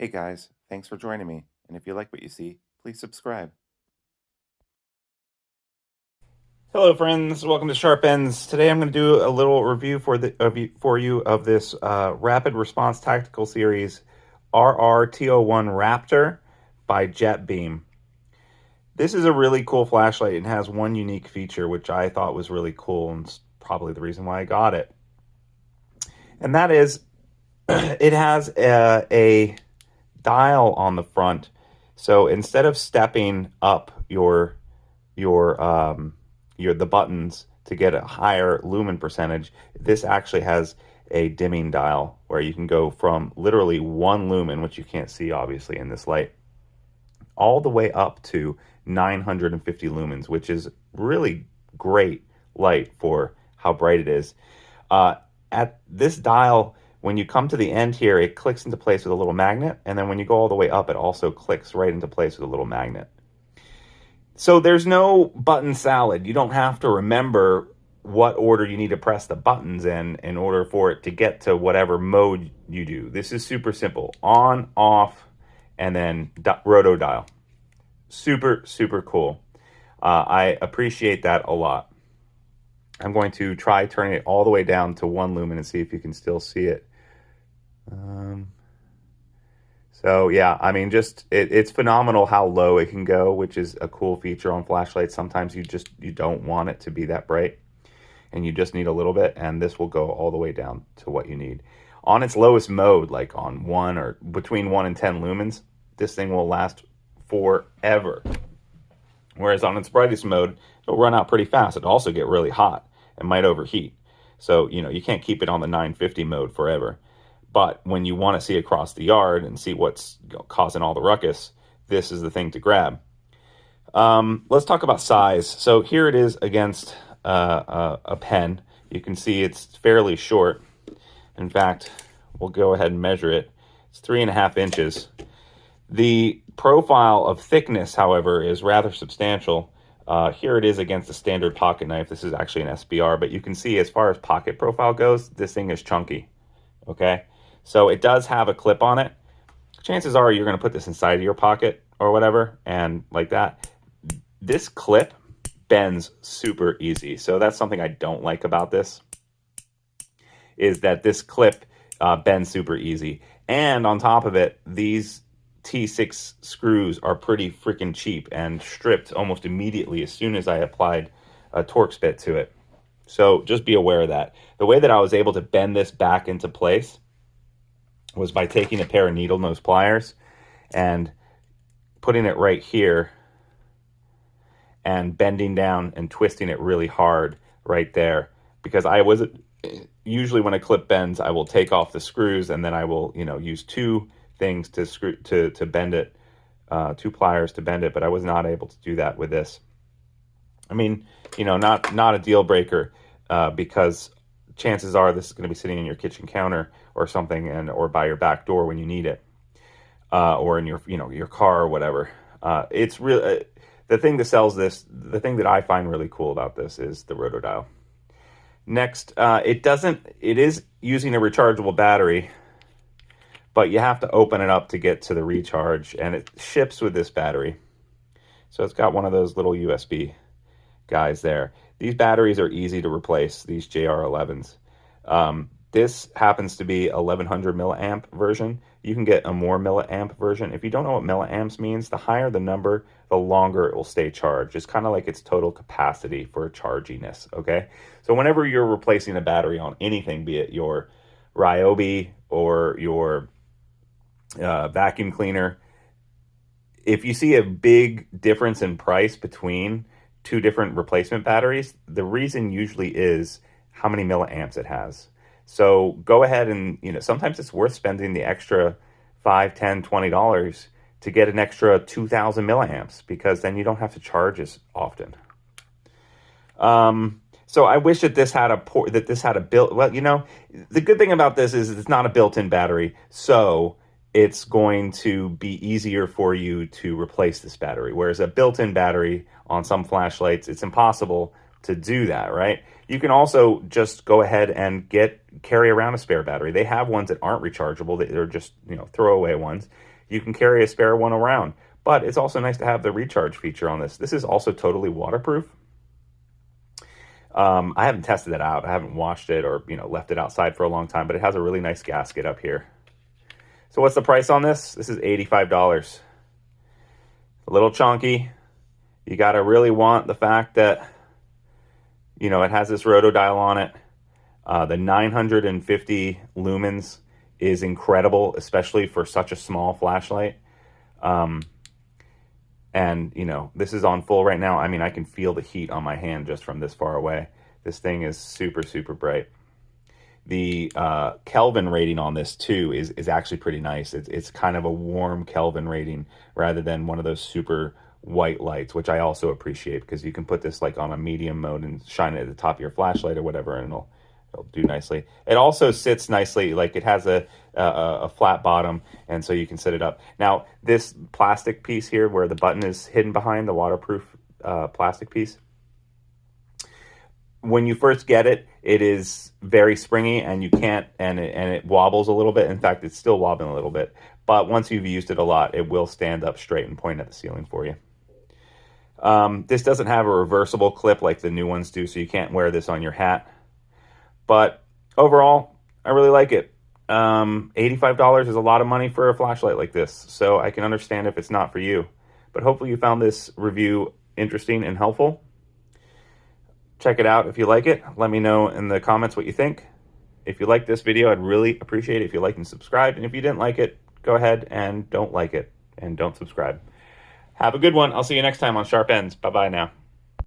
Hey guys, thanks for joining me, and if you like what you see, please subscribe. Hello, friends. Welcome to Sharp Ends. Today, I'm going to do a little review for you of this rapid response tactical series, RRT01 Raptor by Jet Beam. This is a really cool flashlight and has one unique feature which I thought was really cool, and it's probably the reason why I got it. And that is, it has a dial on the front. So instead of stepping up the buttons to get a higher lumen percentage, this actually has a dimming dial where you can go from literally 1 lumen, which you can't see obviously in this light, all the way up to 950 lumens, which is really great light for how bright it is. At this dial, when you come to the end here, it clicks into place with a little magnet, and then when you go all the way up, it also clicks right into place with a little magnet. So there's no button salad. You don't have to remember what order you need to press the buttons in order for it to get to whatever mode you do. This is super simple. On, off, and then roto dial. Super, super cool. I appreciate that a lot. I'm going to try turning it all the way down to 1 lumen and see if you can still see it. So yeah, I mean, it's phenomenal how low it can go, which is a cool feature on flashlights. Sometimes you don't want it to be that bright, and you just need a little bit, and this will go all the way down to what you need. On its lowest mode, like on 1 or between 1 and 10 lumens, this thing will last forever. Whereas on its brightest mode, it'll run out pretty fast. It'll also get really hot and might overheat. So, you can't keep it on the 950 mode forever. But when you want to see across the yard and see what's causing all the ruckus, this is the thing to grab. Let's talk about size. So here it is against a pen. You can see it's fairly short. In fact, we'll go ahead and measure it. It's 3.5 inches. The profile of thickness, however, is rather substantial. Here it is against a standard pocket knife. This is actually an SBR, but you can see as far as pocket profile goes, this thing is chunky. Okay? So it does have a clip on it. Chances are you're going to put this inside of your pocket or whatever, and like that. This clip bends super easy. So that's something I don't like about this, is that this clip bends super easy. And on top of it, these T6 screws are pretty freaking cheap and stripped almost immediately as soon as I applied a Torx bit to it. So just be aware of that. The way that I was able to bend this back into place was by taking a pair of needle nose pliers and putting it right here and bending down and twisting it really hard right there. Because usually when a clip bends, I will take off the screws and then I will, use 2 things to bend it, 2 pliers to bend it, but I was not able to do that with this. I mean, not a deal breaker, because chances are this is going to be sitting in your kitchen counter or something, or by your back door when you need it, or in your car or whatever. It's really the thing that sells this. The thing that I find really cool about this is the rotodial. Next, it is using a rechargeable battery, but you have to open it up to get to the recharge, and it ships with this battery. So it's got one of those little USB guys there. These batteries are easy to replace, these JR11s. This happens to be 1100 milliamp version. You can get a more milliamp version. If you don't know what milliamps means, the higher the number, the longer it will stay charged. It's kind of like its total capacity for charginess, okay? So whenever you're replacing a battery on anything, be it your Ryobi or your vacuum cleaner, if you see a big difference in price between 2 different replacement batteries, the reason usually is how many milliamps it has. So go ahead and, sometimes it's worth spending the extra $5, $10, $20 to get an extra 2,000 milliamps, because then you don't have to charge as often. So I wish that this had a built. Well, the good thing about this is it's not a built-in battery, so it's going to be easier for you to replace this battery. Whereas a built-in battery on some flashlights, it's impossible, to do that, right? You can also just go ahead and carry around a spare battery. They have ones that aren't rechargeable. They're just, you know, throwaway ones. You can carry a spare one around, but it's also nice to have the recharge feature on this. This is also totally waterproof. I haven't tested that out. I haven't washed it or, you know, left it outside for a long time, but it has a really nice gasket up here. So what's the price on this? This is $85. A little chunky. You got to really want the fact that, you know, it has this rotodial on it. The 950 lumens is incredible, especially for such a small flashlight. And, you know, this is on full right now. I mean, I can feel the heat on my hand just from this far away. This thing is super, super bright. The Kelvin rating on this, too, is actually pretty nice. It's kind of a warm Kelvin rating rather than one of those super white lights, which I also appreciate because you can put this like on a medium mode and shine it at the top of your flashlight or whatever, and it'll do nicely. It also sits nicely, like it has a flat bottom, and so you can set it up. Now, this plastic piece here where the button is hidden behind, the waterproof plastic piece, when you first get it, it is very springy and you can't, and it wobbles a little bit. In fact, it's still wobbling a little bit. But once you've used it a lot, it will stand up straight and point at the ceiling for you. This doesn't have a reversible clip like the new ones do, so you can't wear this on your hat. But overall, I really like it. $85 is a lot of money for a flashlight like this, so I can understand if it's not for you. But hopefully you found this review interesting and helpful. Check it out if you like it. Let me know in the comments what you think. If you like this video, I'd really appreciate it if you like and subscribe. And if you didn't like it, go ahead and don't like it and don't subscribe. Have a good one. I'll see you next time on Sharp Ends. Bye-bye now.